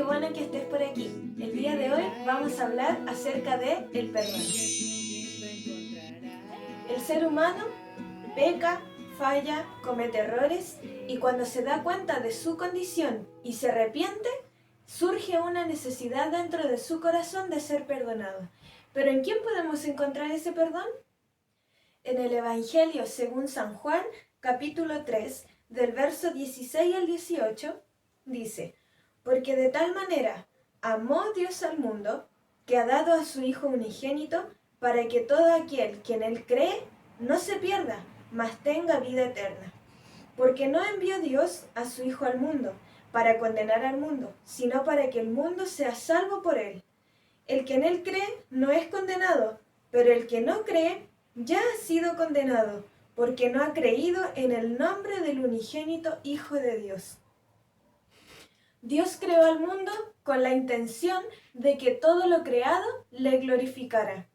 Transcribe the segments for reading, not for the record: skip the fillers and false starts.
bueno que estés por aquí. El día de hoy vamos a hablar acerca de el perdón. El ser humano peca, falla, comete errores y cuando se da cuenta de su condición y se arrepiente, surge una necesidad dentro de su corazón de ser perdonado. ¿Pero en quién podemos encontrar ese perdón? En el Evangelio según San Juan, capítulo 3, del verso 16 al 18, dice: porque de tal manera amó Dios al mundo, que ha dado a su Hijo unigénito, para que todo aquel que en él cree no se pierda, mas tenga vida eterna. Porque no envió Dios a su Hijo al mundo, para condenar al mundo, sino para que el mundo sea salvo por él. El que en él cree no es condenado, pero el que no cree ya ha sido condenado, porque no ha creído en el nombre del unigénito Hijo de Dios. Dios creó al mundo con la intención de que todo lo creado le glorificara.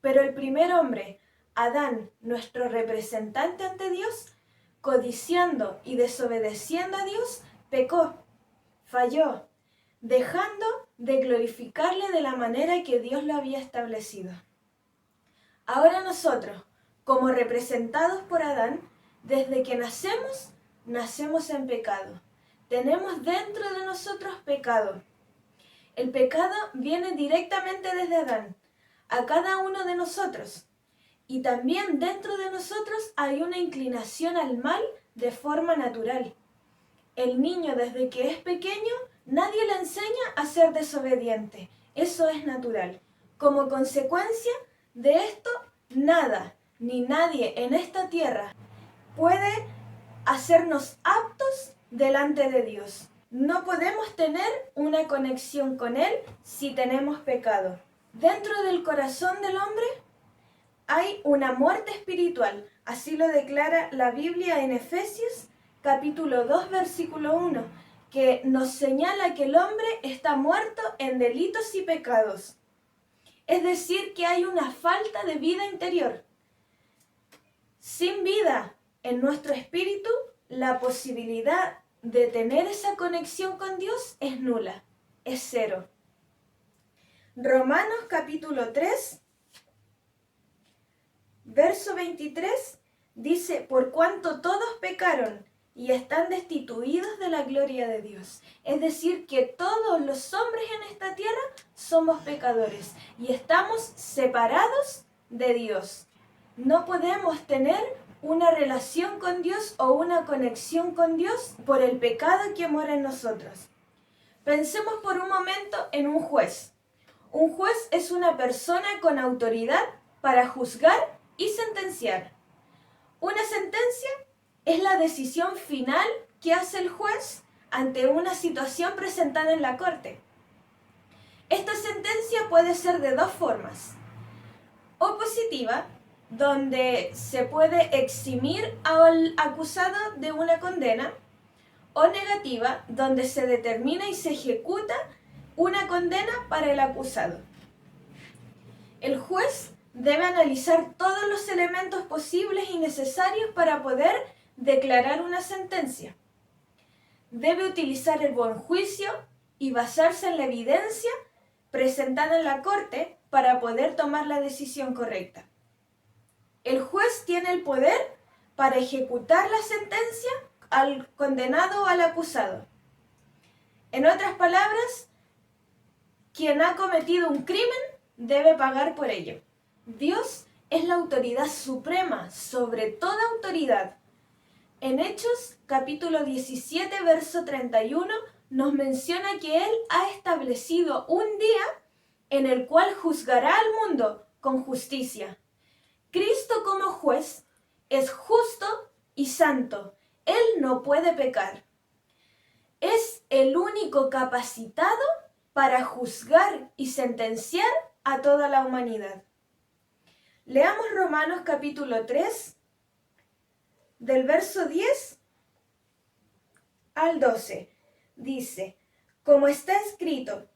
Pero el primer hombre, Adán, nuestro representante ante Dios, codiciando y desobedeciendo a Dios, pecó, falló, dejando de glorificarle de la manera que Dios lo había establecido. Ahora nosotros, como representados por Adán, desde que nacemos en pecado. Tenemos dentro de nosotros pecado. El pecado viene directamente desde Adán, a cada uno de nosotros. Y también dentro de nosotros hay una inclinación al mal de forma natural. El niño desde que es pequeño, nadie le enseña a ser desobediente. Eso es natural. Como consecuencia de esto, nada ni nadie en esta tierra puede hacernos aptos delante de Dios. No podemos tener una conexión con Él si tenemos pecado. Dentro del corazón del hombre hay una muerte espiritual. Así lo declara la Biblia en Efesios capítulo 2 versículo 1, que nos señala que el hombre está muerto en delitos y pecados. Es decir, que hay una falta de vida interior. Sin vida en nuestro espíritu, la posibilidad de tener esa conexión con Dios es nula, es cero. Romanos capítulo 3, verso 23, dice: por cuanto todos pecaron y están destituidos de la gloria de Dios. Es decir, que todos los hombres en esta tierra somos pecadores y estamos separados de Dios. No podemos tener una relación con Dios o una conexión con Dios por el pecado que mora en nosotros. Pensemos por un momento en un juez. Un juez es una persona con autoridad para juzgar y sentenciar. Una sentencia es la decisión final que hace el juez ante una situación presentada en la corte. Esta sentencia puede ser de dos formas: o positiva, donde se puede eximir al acusado de una condena, o negativa, donde se determina y se ejecuta una condena para el acusado. El juez debe analizar todos los elementos posibles y necesarios para poder declarar una sentencia. Debe utilizar el buen juicio y basarse en la evidencia presentada en la corte para poder tomar la decisión correcta. El juez tiene el poder para ejecutar la sentencia al condenado o al acusado. En otras palabras, quien ha cometido un crimen debe pagar por ello. Dios es la autoridad suprema sobre toda autoridad. En Hechos, capítulo 17, verso 31, nos menciona que Él ha establecido un día en el cual juzgará al mundo con justicia. Cristo como juez es justo y santo. Él no puede pecar. Es el único capacitado para juzgar y sentenciar a toda la humanidad. Leamos Romanos capítulo 3, del verso 10 al 12. Dice: como está escrito,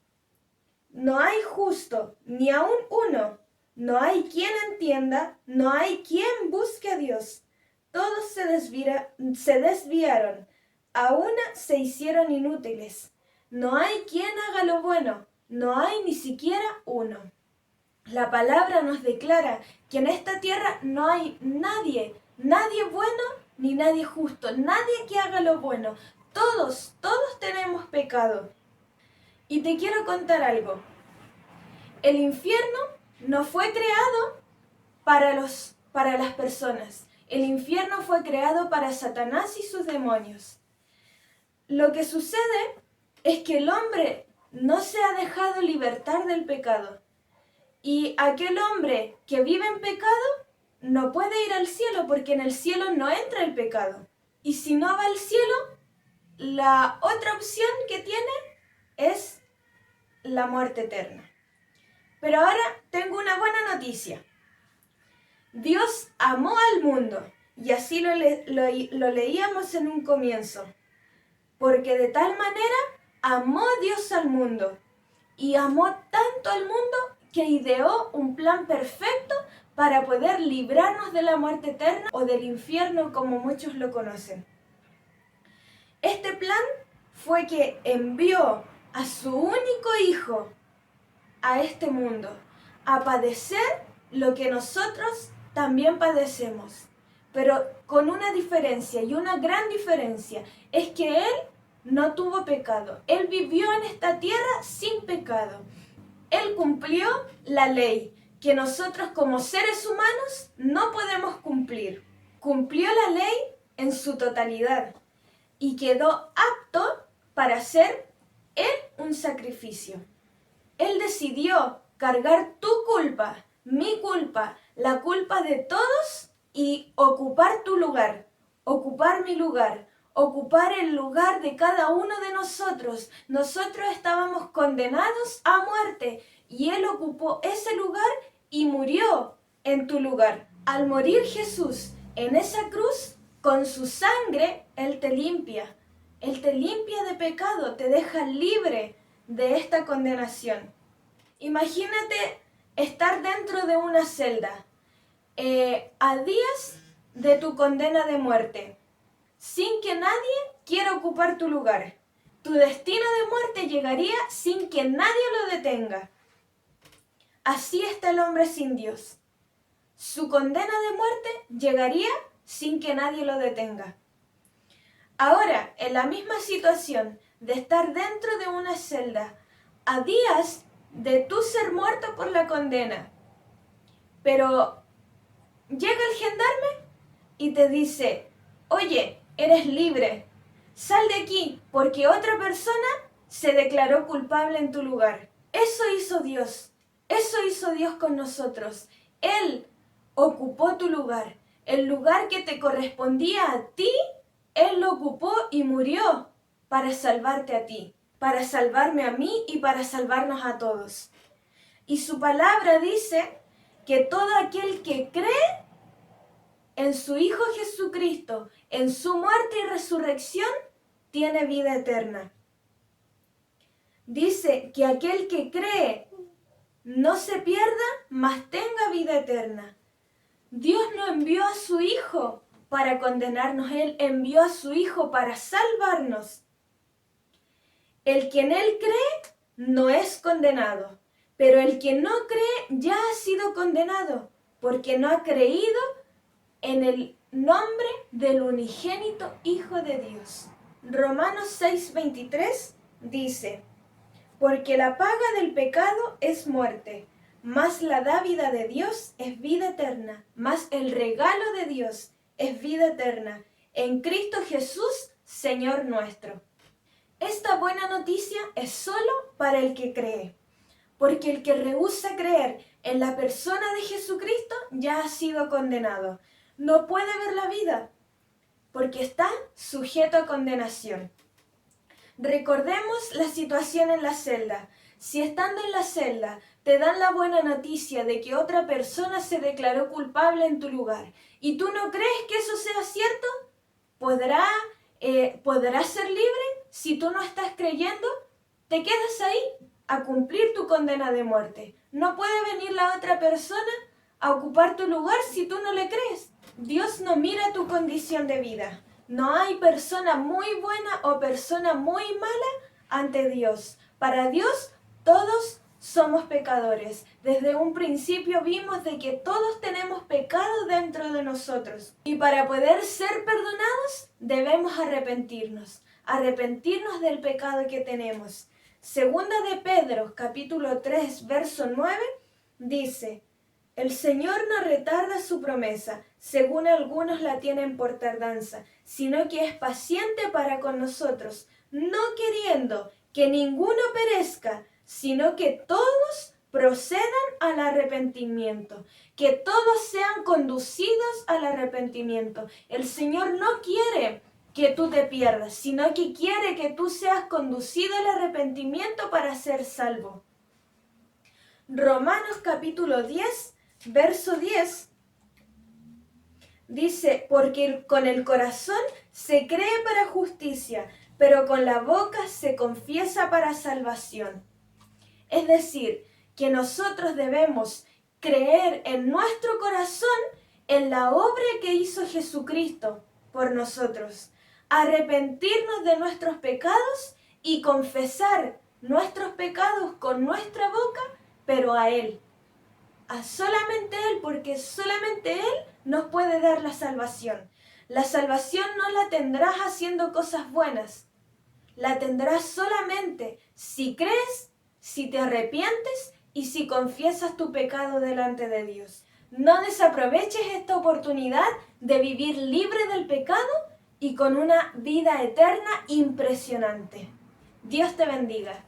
no hay justo ni aun uno, no hay quien entienda, no hay quien busque a Dios. Todos se desviaron, a una se hicieron inútiles. No hay quien haga lo bueno, no hay ni siquiera uno. La palabra nos declara que en esta tierra no hay nadie bueno ni nadie justo, nadie que haga lo bueno. Todos tenemos pecado. Y te quiero contar algo. El infierno no fue creado para las personas. El infierno fue creado para Satanás y sus demonios. Lo que sucede es que el hombre no se ha dejado libertar del pecado. Y aquel hombre que vive en pecado no puede ir al cielo porque en el cielo no entra el pecado. Y si no va al cielo, la otra opción que tiene es la muerte eterna. Pero ahora tengo una buena noticia. Dios amó al mundo y así lo leíamos en un comienzo. Porque de tal manera amó Dios al mundo y amó tanto al mundo que ideó un plan perfecto para poder librarnos de la muerte eterna o del infierno como muchos lo conocen. Este plan fue que envió a su único hijo a este mundo a padecer lo que nosotros también padecemos, pero con una diferencia y una gran diferencia, es que Él no tuvo pecado. Él vivió en esta tierra sin pecado. Él cumplió la ley que nosotros como seres humanos no podemos cumplir. Cumplió la ley en su totalidad y quedó apto para hacer Él un sacrificio. Él decidió cargar tu culpa, mi culpa, la culpa de todos y ocupar tu lugar, ocupar mi lugar, ocupar el lugar de cada uno de nosotros. Nosotros estábamos condenados a muerte y Él ocupó ese lugar y murió en tu lugar. Al morir Jesús en esa cruz, con su sangre, Él te limpia. Él te limpia de pecado, te deja libre de esta condenación. Imagínate estar dentro de una celda a días de tu condena de muerte, sin que nadie quiera ocupar tu lugar. Tu destino de muerte llegaría sin que nadie lo detenga. Así está el hombre sin Dios. Su condena de muerte llegaría sin que nadie lo detenga. Ahora, en la misma situación de estar dentro de una celda, a días de tú ser muerto por la condena, pero llega el gendarme y te dice: oye, eres libre, sal de aquí porque otra persona se declaró culpable en tu lugar. Eso hizo Dios con nosotros. Él ocupó tu lugar, el lugar que te correspondía a ti. Él lo ocupó y murió para salvarte a ti, para salvarme a mí y para salvarnos a todos. Y su palabra dice que todo aquel que cree en su Hijo Jesucristo, en su muerte y resurrección, tiene vida eterna. Dice que aquel que cree no se pierda, mas tenga vida eterna. Dios no envió a su Hijo para condenarnos, Él envió a su Hijo para salvarnos. El que en Él cree no es condenado, pero el que no cree ya ha sido condenado, porque no ha creído en el nombre del unigénito Hijo de Dios. Romanos 6:23 dice: porque la paga del pecado es muerte, mas la dávida de Dios es vida eterna, mas el regalo de Dios es vida eterna, en Cristo Jesús, Señor nuestro. Esta buena noticia es solo para el que cree, porque el que rehúsa creer en la persona de Jesucristo ya ha sido condenado. No puede ver la vida, porque está sujeto a condenación. Recordemos la situación en la celda. Si estando en la celda te dan la buena noticia de que otra persona se declaró culpable en tu lugar y tú no crees que eso sea cierto, ¿podrás ser libre? Si tú no estás creyendo, te quedas ahí a cumplir tu condena de muerte. No puede venir la otra persona a ocupar tu lugar si tú no le crees. Dios no mira tu condición de vida. No hay persona muy buena o persona muy mala ante Dios. Para Dios todos somos pecadores. Desde un principio vimos de que todos tenemos pecado dentro de nosotros. Y para poder ser perdonados debemos arrepentirnos del pecado que tenemos. Segunda de Pedro, capítulo 3, verso 9, dice: el Señor no retarda su promesa, según algunos la tienen por tardanza, sino que es paciente para con nosotros, no queriendo que ninguno perezca, sino que todos procedan al arrepentimiento, que todos sean conducidos al arrepentimiento. El Señor no quiere que tú te pierdas, sino que quiere que tú seas conducido al arrepentimiento para ser salvo. Romanos capítulo 10, verso 10, dice: porque con el corazón se cree para justicia, pero con la boca se confiesa para salvación. Es decir, que nosotros debemos creer en nuestro corazón en la obra que hizo Jesucristo por nosotros, arrepentirnos de nuestros pecados y confesar nuestros pecados con nuestra boca, pero a Él. A solamente Él, porque solamente Él nos puede dar la salvación. La salvación no la tendrás haciendo cosas buenas. La tendrás solamente si crees, si te arrepientes y si confiesas tu pecado delante de Dios. No desaproveches esta oportunidad de vivir libre del pecado y con una vida eterna impresionante. Dios te bendiga.